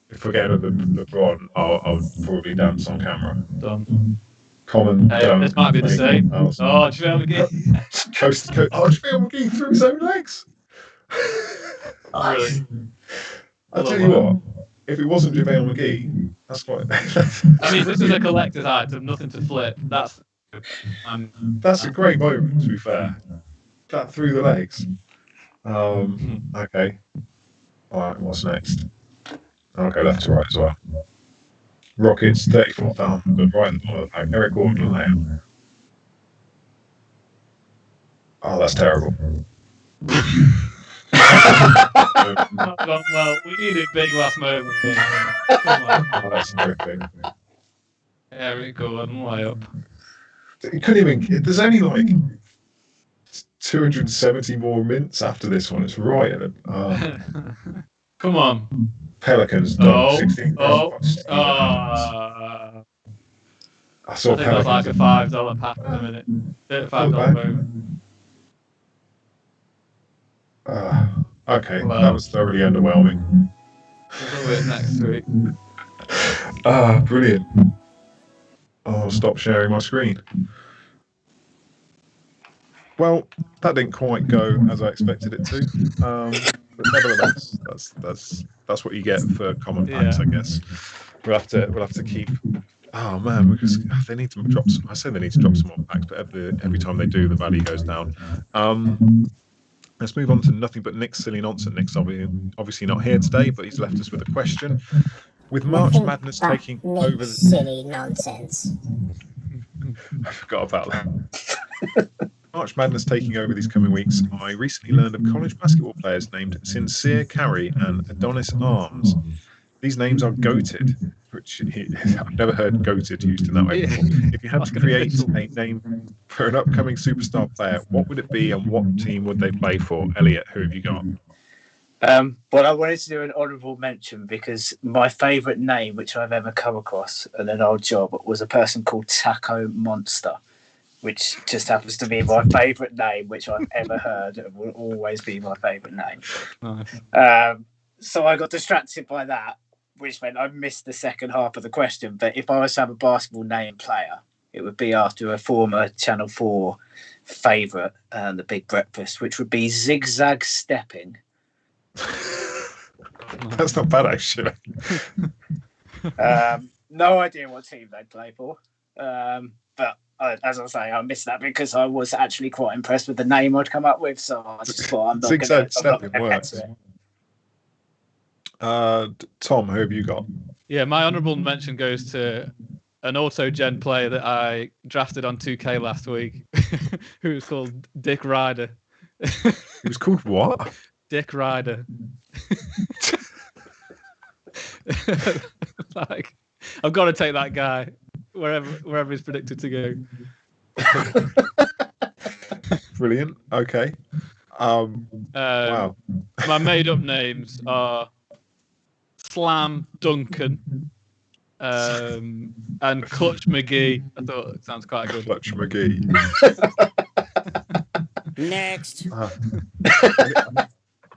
If we're getting the LeBron, I'll probably dance on camera. Done. Common. Hey, this might be the same. Oh, JaVale McGee. Coast to coast. Oh, JaVale McGee through his own legs. Really? I'll tell you what. If it wasn't JaVale McGee, that's quite. I mean, this is a collector's item, nothing to flip. That's That's a great moment, to be fair. That through the legs. Okay. All right, what's next? Okay, left to right as well. Rockets, 34,000, good, right in the bottom of the pack. Eric Gordon there. Oh, that's terrible. not gone well. We needed big last moment. Come on. Oh, that's terrific. Eric Gordon, way up. You couldn't even. There's only like 270 more mints after this one. It's right at it. Come on. Pelicans, Oh, 16. oh, I saw I think that's like a Pelicans. $5 pack in a minute. $5 moment. Okay, Wow. that was thoroughly underwhelming. We'll do it next week. Brilliant. I'll stop sharing my screen. Well, that didn't quite go as I expected it to. But nevertheless, that's what you get for common packs, I guess. We'll have to keep. Oh man, because they need to drop some. I say they need to drop some more packs, but every time they do, the value goes down. Let's move on to nothing but Nick's silly nonsense. Nick's obviously not here today, but he's left us with a question. With March Madness taking over, silly nonsense. I forgot about that. March Madness taking over these coming weeks, I recently learned of college basketball players named Sincere Carey and Adonis Arms. These names are goated, which I've never heard goated used in that way before. If you had to create a name for an upcoming superstar player, what would it be and what team would they play for? Elliot, who have you got? Well, I wanted to do an honourable mention because my favourite name, which I've ever come across in an old job, was a person called Taco Monster, which just happens to be my favourite name, which I've ever heard and will always be my favourite name. Nice. So I got distracted by that, which meant I missed the second half of the question. But if I was to have a basketball name player, it would be after a former Channel 4 favourite, The Big Breakfast, which would be Zigzag Stepping. That's not bad, actually. No idea what team they'd play for. But as I say, I missed that because I was actually quite impressed with the name I'd come up with. So I just thought I'm not going to. Tom, who have you got? Yeah, my honourable mention goes to an auto-gen player that I drafted on 2K last week, who was called Dick Ryder. He was called what? Dick Ryder. Like, I've got to take that guy wherever he's predicted to go. Brilliant. Okay. Wow. My made-up names are Slam Duncan and Clutch McGee. I thought it sounds quite good. Clutch McGee. Next.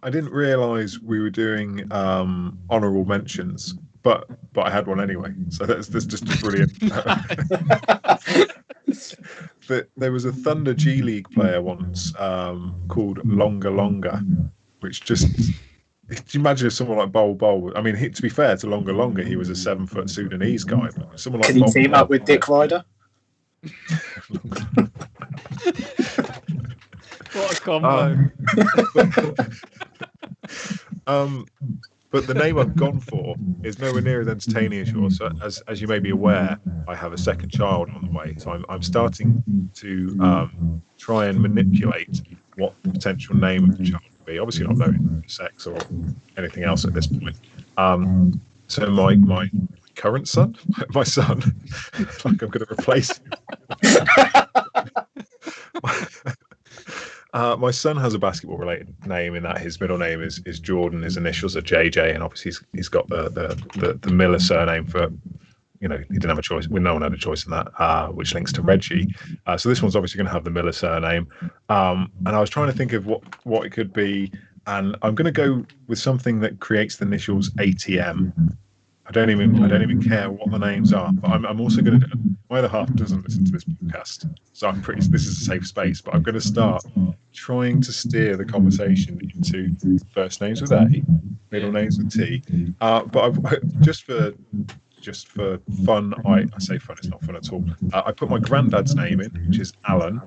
I didn't realise we were doing honourable mentions, but I had one anyway. So that's just brilliant. There was a Thunder G League player once called Longa Longa, which just... Can you imagine if someone like Bol, I mean, to be fair to Longa, he was a 7-foot Sudanese guy. But someone like Can he team up with Dick Ryder? What a combo. But the name I've gone for is nowhere near as entertaining as yours. So as you may be aware, I have a second child on the way. So I'm starting to try and manipulate what the potential name of the child will be. Obviously not knowing sex or anything else at this point. So my current son, my son, like I'm going to replace him. My son has a basketball-related name in that his middle name is Jordan. His initials are JJ, and obviously he's got the Miller surname for, he didn't have a choice. No one had a choice in that, which links to Reggie. So this one's obviously going to have the Miller surname. And I was trying to think of what it could be, and I'm going to go with something that creates the initials ATM. I don't even care what the names are, but I'm also going to. My other half doesn't listen to this podcast, so this is a safe space. But I'm going to start trying to steer the conversation into first names with A, middle names with T. But just for fun, I say fun. It's not fun at all. I put my granddad's name in, which is Alan.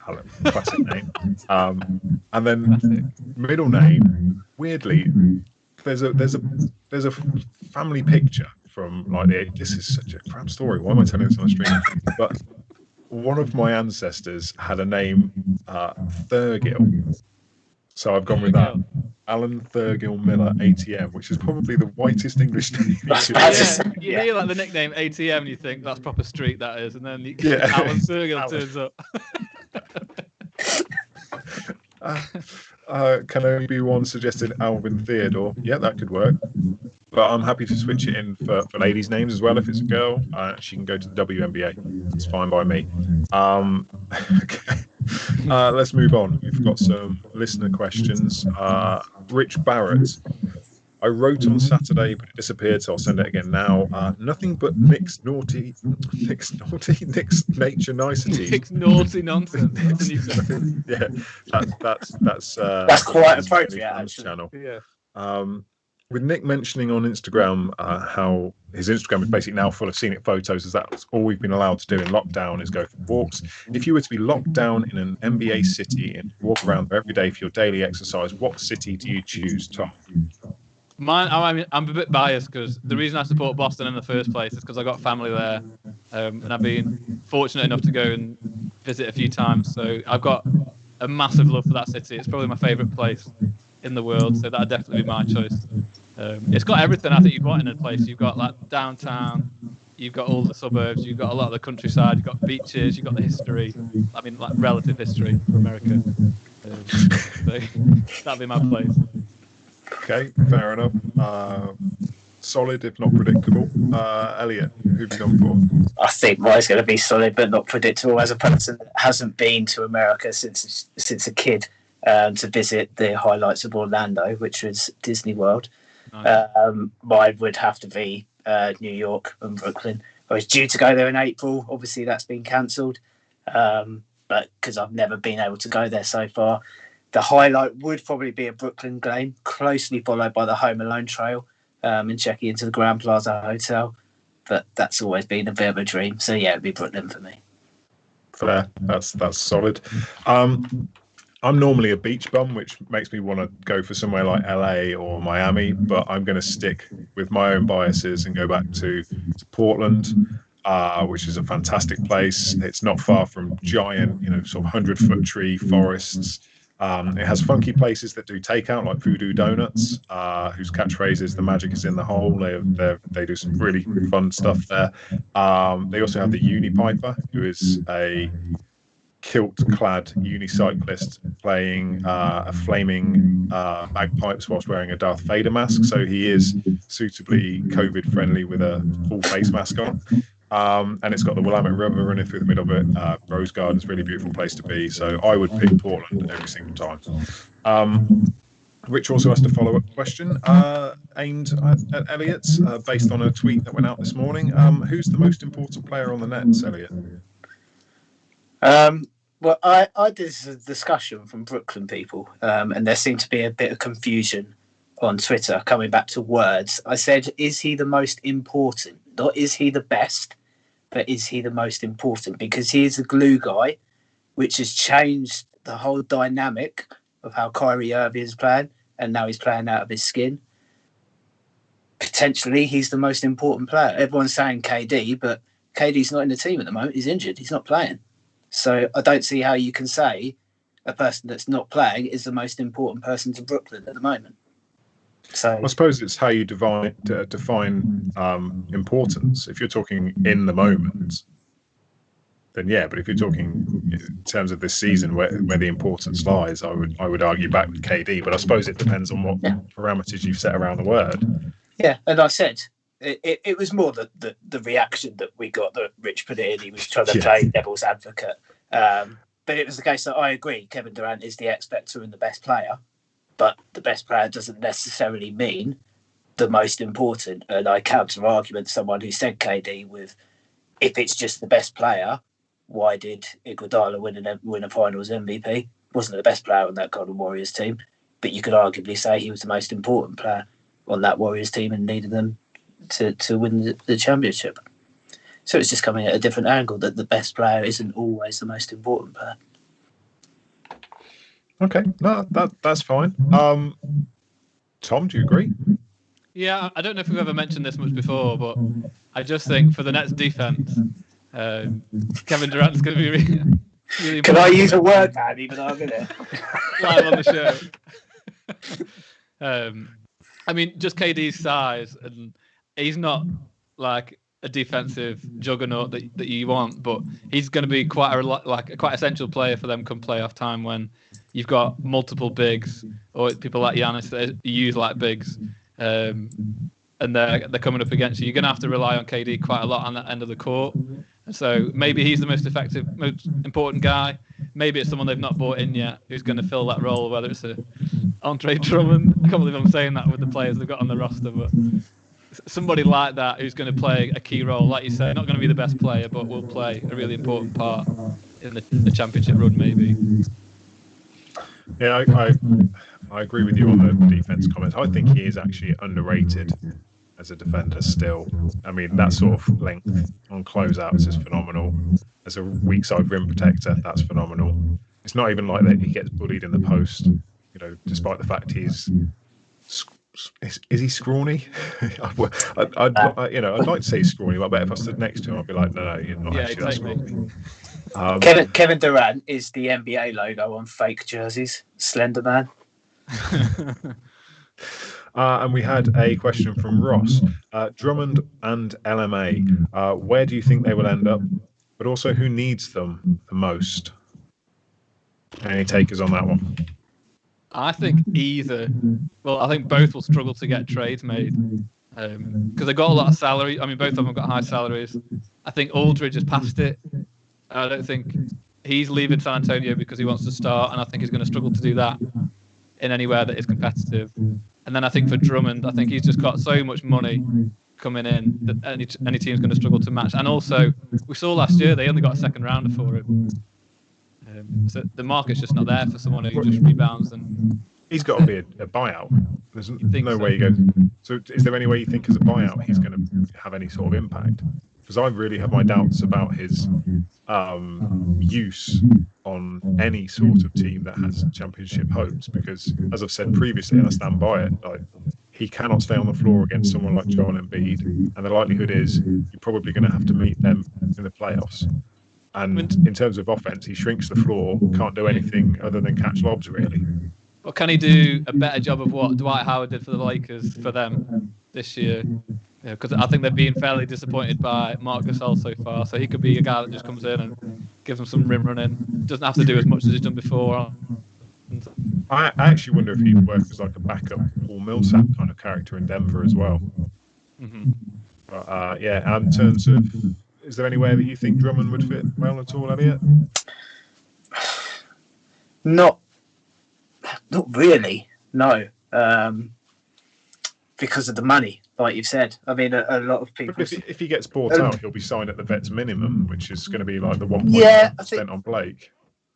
Alan, classic name. And then middle name. Weirdly, there's a family picture from this is such a crap story. Why am I telling this on the stream? But one of my ancestors had a name Thurgill, so I've gone with that. Alan Thurgill Miller, ATM, which is probably the whitest English name. You hear like the nickname ATM, and you think that's proper street, that is, and then Alan Thurgill turns up. Can only be one suggested, Alvin Theodore. Yeah, that could work. But I'm happy to switch it in for ladies' names as well. If it's a girl, she can go to the WNBA. It's fine by me. Okay. Let's move on. We've got some listener questions. Rich Barrett. I wrote on Saturday, but it disappeared, so I'll send it again now. Nothing but Nick's nature niceties. Nick's naughty nonsense. Yeah, that's quite appropriate, actually. Channel. Yeah. With Nick mentioning on Instagram how his Instagram is basically now full of scenic photos, as that's all we've been allowed to do in lockdown is go for walks. If you were to be locked down in an NBA city and walk around every day for your daily exercise, what city do you choose, Tom? I'm a bit biased because the reason I support Boston in the first place is because I got family there, and I've been fortunate enough to go and visit a few times. So I've got a massive love for that city. It's probably my favourite place in the world, so that'd definitely be my choice. It's got everything I think you'd want in a place. You've got like downtown, you've got all the suburbs, you've got a lot of the countryside, you've got beaches, you've got the history. I mean, like relative history for America. So that'd be my place. Okay, fair enough. Solid, if not predictable. Elliot, who have you gone for? I think mine's going to be solid, but not predictable. As a person that hasn't been to America since a kid, to visit the highlights of Orlando, which was Disney World, mine would have to be New York and Brooklyn. I was due to go there in April. Obviously, that's been cancelled, but because I've never been able to go there so far. The highlight would probably be a Brooklyn game, closely followed by the Home Alone Trail and checking into the Grand Plaza Hotel. But that's always been a bit of a dream. So, yeah, it'd be Brooklyn for me. Fair. That's solid. I'm normally a beach bum, which makes me want to go for somewhere like LA or Miami, but I'm going to stick with my own biases and go back to Portland, which is a fantastic place. It's not far from giant, sort of 100-foot tree forests. It has funky places that do takeout, like Voodoo Donuts, whose catchphrase is "The magic is in the hole." They do some really fun stuff there. They also have the Uni Piper, who is a kilt-clad unicyclist playing a flaming bagpipes whilst wearing a Darth Vader mask. So he is suitably COVID-friendly with a full face mask on. And it's got the Willamette River running through the middle of it. Rose Garden's a really beautiful place to be. So I would pick Portland every single time. Rich also asked a follow-up question aimed at Elliot, based on a tweet that went out this morning. Who's the most important player on the Nets, Elliot? Well, I did this discussion from Brooklyn people, and there seemed to be a bit of confusion on Twitter coming back to words. I said, is he the most important? Not is he the best, but is he the most important? Because he is a glue guy, which has changed the whole dynamic of how Kyrie Irving is playing, and now he's playing out of his skin. Potentially, he's the most important player. Everyone's saying KD, but KD's not in the team at the moment. He's injured. He's not playing. So I don't see how you can say a person that's not playing is the most important person to Brooklyn at the moment. So I suppose it's how you define importance. If you're talking in the moment, then yeah. But if you're talking in terms of this season, where the importance lies, I would argue back with KD. But I suppose it depends on what parameters you've set around the word. Yeah, and I said it was more the reaction that we got that Rich put it in. He was trying to play devil's advocate. But it was the case that I agree, Kevin Durant is the X factor and the best player, but the best player doesn't necessarily mean the most important. And I counter argument someone who said KD with, if it's just the best player, why did Iguodala win a Finals MVP? Wasn't the best player on that Golden Warriors team, but you could arguably say he was the most important player on that Warriors team and needed them to win the championship. So it's just coming at a different angle that the best player isn't always the most important player. Okay, no, that's fine. Tom, do you agree? Yeah, I don't know if we've ever mentioned this much before, but I just think for the Nets defense, Kevin Durant's going to be really Can I use a word, man, even though I'm in it? live on the show. I mean, just KD's size, and he's not like a defensive juggernaut that you want, but he's going to be quite essential player for them come playoff time when you've got multiple bigs or people like Giannis that you use like bigs, and they're coming up against you. You're going to have to rely on KD quite a lot on that end of the court. So maybe he's the most effective, most important guy. Maybe it's someone they've not brought in yet who's going to fill that role, whether it's a Andre Drummond. I can't believe I'm saying that with the players they've got on the roster, but somebody like that who's going to play a key role. Like you say, not going to be the best player, but will play a really important part in the championship run, maybe. Yeah, I agree with you on the defense comments. I think he is actually underrated as a defender still. I mean, that sort of length on closeouts is phenomenal. As a weak side rim protector, that's phenomenal. It's not even like that he gets bullied in the post, despite the fact he's... Is he scrawny? I'd like to say he's scrawny, but I bet if I stood next to him, I'd be like, no, you're not actually that scrawny. Kevin Durant is the NBA logo on fake jerseys. Slender Man. And we had a question from Ross. Drummond and LMA, where do you think they will end up? But also, who needs them the most? Any takers on that one? I think I think both will struggle to get trades made because they've got a lot of salary. I mean, both of them have got high salaries. I think Aldridge has passed it. I don't think he's leaving San Antonio because he wants to start, and I think he's going to struggle to do that in anywhere that is competitive. And then I think for Drummond, I think he's just got so much money coming in that any team's going to struggle to match. And also, we saw last year they only got a second rounder for him. So the market's just not there for someone who just rebounds. And he's got to be a buyout. There's no way he goes. So is there any way you think as a buyout he's going to have any sort of impact? Because I really have my doubts about his use on any sort of team that has championship hopes. Because as I've said previously, and I stand by it, he cannot stay on the floor against someone like Joel Embiid, and the likelihood is you're probably going to have to meet them in the playoffs. And in terms of offense, he shrinks the floor, can't do anything other than catch lobs, really. But can he do a better job of what Dwight Howard did for the Lakers for them this year? Because I think they're being fairly disappointed by Marc Gasol so far. So he could be a guy that just comes in and gives them some rim running. Doesn't have to do as much as he's done before. I actually wonder if he'd work as like a backup Paul Millsap kind of character in Denver as well. Mm-hmm. But, yeah, in terms of, is there anywhere that you think Drummond would fit well at all, Elliot? Not really, no. Because of the money, like you've said. I mean, a lot of people. But if he gets bought out, he'll be signed at the vet's minimum, which is going to be like the 1.5% on Blake.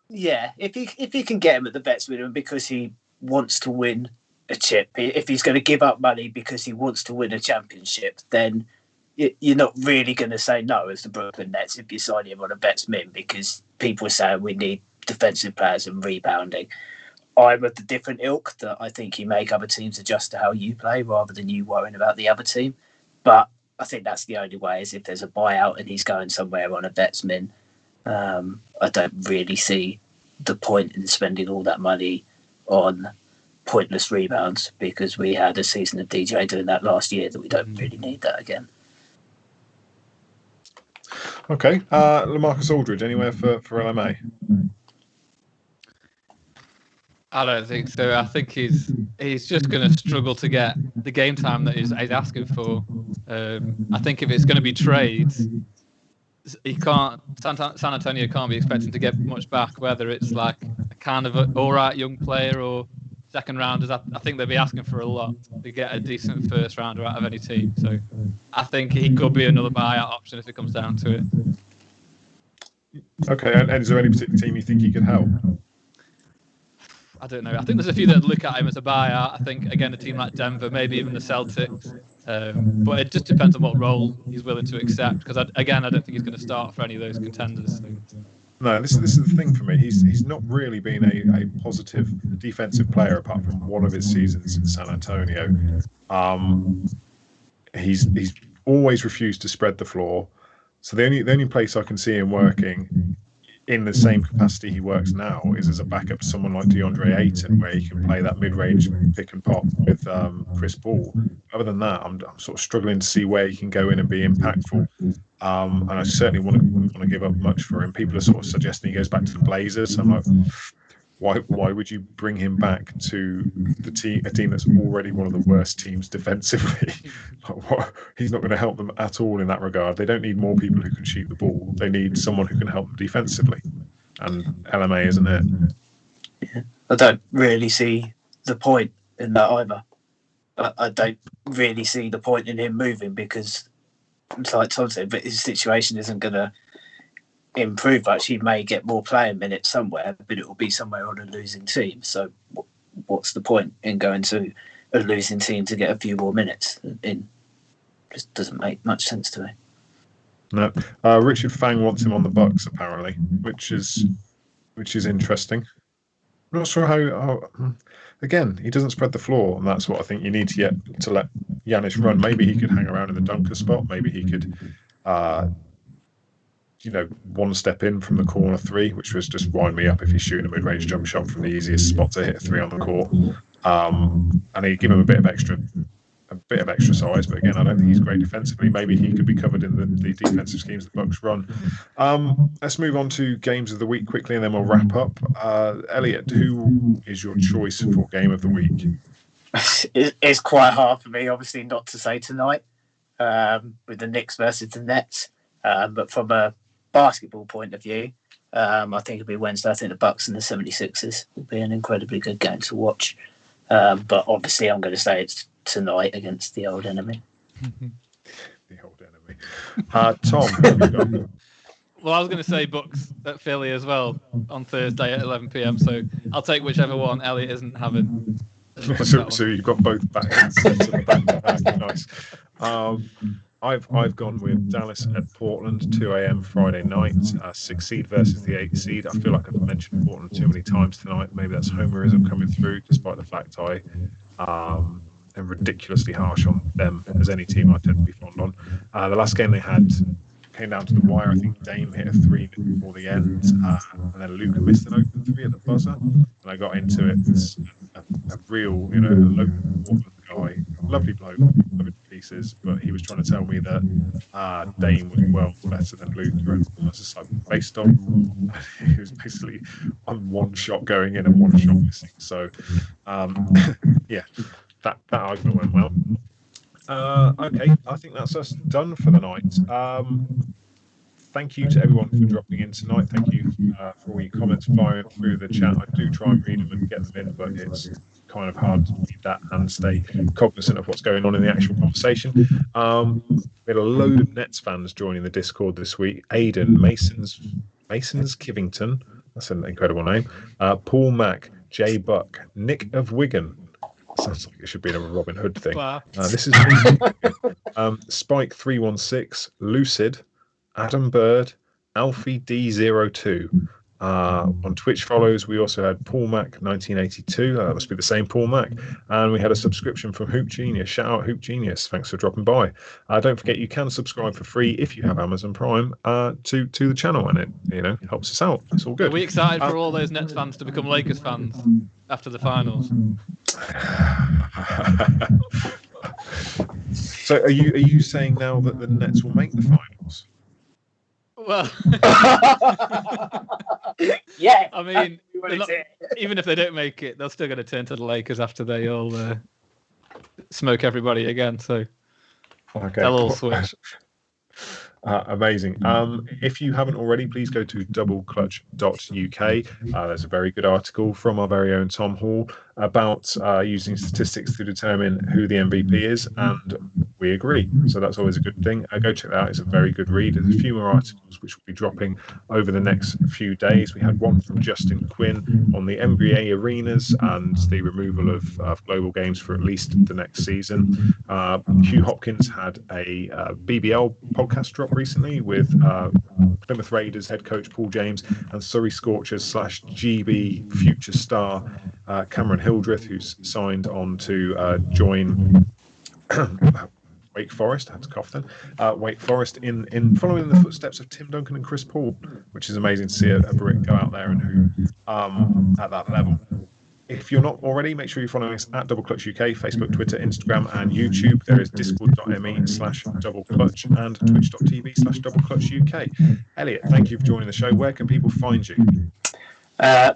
Yeah, if he can get him at the vet's minimum because he wants to win a chip, if he's going to give up money because he wants to win a championship, then you're not really going to say no as the Brooklyn Nets if you sign him on a vet's min, because people are saying we need defensive players and rebounding. I'm of the different ilk that I think you make other teams adjust to how you play rather than you worrying about the other team. But I think that's the only way, is if there's a buyout and he's going somewhere on a vet's min. I don't really see the point in spending all that money on pointless rebounds, because we had a season of DJ doing that last year that we don't really need that again. Okay, LaMarcus Aldridge, anywhere for LMA? I don't think so. I think he's just going to struggle to get the game time that he's asking for. I think if it's going to be trades, he can't. San Antonio can't be expecting to get much back, whether it's like a kind of an all right young player or second rounders. I think they'll be asking for a lot to get a decent first rounder out of any team. So I think he could be another buyout option if it comes down to it. Okay, and is there any particular team you think he could help? I don't know. I think there's a few that look at him as a buyout. I think, again, a team like Denver, maybe even the Celtics. But it just depends on what role he's willing to accept. Because, I don't think he's going to start for any of those contenders. So. No, this is the thing for me. He's not really been a positive defensive player apart from one of his seasons in San Antonio. He's always refused to spread the floor. So the only place I can see him working in the same capacity he works now is as a backup to someone like DeAndre Ayton, where he can play that mid-range pick and pop with Chris Paul. Other than that, I'm sort of struggling to see where he can go in and be impactful. And I certainly want to give up much for him. People are sort of suggesting he goes back to the Blazers. I'm like, why would you bring him back to a team that's already one of the worst teams defensively? He's not going to help them at all in that regard. They don't need more people who can shoot the ball. They need someone who can help them defensively. And LMA isn't it? Yeah. I don't really see the point in that either. I don't really see the point in him moving, because, like Tom said, but his situation isn't going to improve much. He may get more playing minutes somewhere, but it will be somewhere on a losing team. So what's the point in going to a losing team to get a few more minutes? Just doesn't make much sense to me. No. Richard Fang wants him on the Bucks apparently, which is interesting. I'm not sure how. Again, he doesn't spread the floor, and that's what I think you need to get to let Giannis run. Maybe he could hang around in the dunker spot. Maybe he could. One step in from the corner three, which was just wind me up if he's shooting a mid-range jump shot from the easiest spot to hit a three on the court. And he'd give him a bit of extra size, but again, I don't think he's great defensively. Maybe he could be covered in the defensive schemes the Bucks run. Let's move on to games of the week quickly, and then we'll wrap up. Elliot, who is your choice for game of the week? It's quite hard for me, obviously, not to say tonight with the Knicks versus the Nets. But from a basketball point of view, I think it'll be Wednesday. I think the Bucks and the 76ers will be an incredibly good game to watch. But obviously, I'm going to say it's tonight against the old enemy. The old enemy. Tom. Well, I was going to say Bucks at Philly as well on Thursday at 11 p.m. So I'll take whichever one Elliot isn't having. So you've got both back nice. I've gone with Dallas at Portland, 2 a.m. Friday night, 6 seed versus the 8 seed. I feel like I've mentioned Portland too many times tonight. Maybe that's homerism coming through, despite the fact I am ridiculously harsh on them as any team I tend to be fond on. The last game they had came down to the wire. I think Dame hit a 3 before the end, and then Luka missed an open 3 at the buzzer. And I got into it. It's a real, you know, local Portland guy, lovely bloke, lovely pieces, but he was trying to tell me that Dame was well better than Luka, and I was just like, based on he was basically on one shot going in and one shot missing. So, yeah, that argument went well. Okay, I think that's us done for the night. Thank you to everyone for dropping in tonight. Thank you for all your comments firing through the chat. I do try and read them and get them in, but it's kind of hard to read that and stay cognizant of what's going on in the actual conversation. We had a load of Nets fans joining the Discord this week. Aidan, Mason's Kivington, that's an incredible name. Paul Mack, Jay Buck, Nick of Wigan. Sounds like it should be a Robin Hood thing. Wow. This is Spike 316, Lucid, Adam Bird, Alfie D02. On Twitch follows, we also had Paul Mac 1982. That must be the same Paul Mac. And we had a subscription from Hoop Genius. Shout out Hoop Genius. Thanks for dropping by. Don't forget you can subscribe for free if you have Amazon Prime to the channel, and it helps us out. It's all good. Are we excited for all those Nets fans to become Lakers fans after the finals? So are you saying now that the Nets will make the finals? Well, Yeah. I mean, even if they don't make it, they're still going to turn to the Lakers after they all smoke everybody again. So they'll all switch. Amazing. If you haven't already, please go to doubleclutch.uk. There's a very good article from our very own Tom Hall about using statistics to determine who the MVP is, and we agree. So that's always a good thing. Go check that out. It's a very good read. There's a few more articles which will be dropping over the next few days. We had one from Justin Quinn on the NBA arenas and the removal of global games for at least the next season. Hugh Hopkins had a BBL podcast drop recently with Plymouth Raiders head coach Paul James and Surrey Scorchers / GB future star Cameron Hildreth, who's signed on to join Wake Forest. I had to cough then. Wake Forest in following the footsteps of Tim Duncan and Chris Paul, which is amazing to see a Brit go out there and who at that level. If you're not already, make sure you're following us at Double Clutch UK, Facebook, Twitter, Instagram, and YouTube. There is discord.me/doubleclutch and twitch.tv/doubleclutch UK. Elliot, thank you for joining the show. Where can people find you?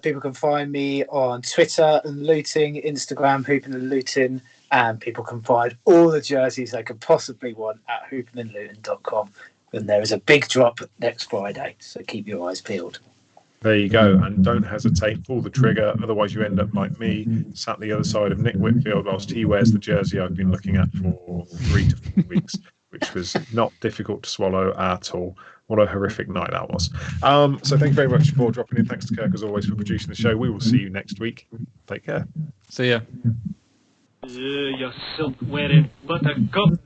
People can find me on Twitter and Looting, Instagram, Hoopin N Lootin, and people can find all the jerseys they could possibly want at hoopinandlootin.com. And there is a big drop next Friday, so keep your eyes peeled. There you go, and don't hesitate, pull the trigger, otherwise you end up like me, sat the other side of Nick Whitfield whilst he wears the jersey I've been looking at for 3 to 4 weeks, which was not difficult to swallow at all. What a horrific night that was. So thank you very much for dropping in. Thanks to Kirk, as always, for producing the show. We will see you next week. Take care. See ya. You silk-wearing buttercup.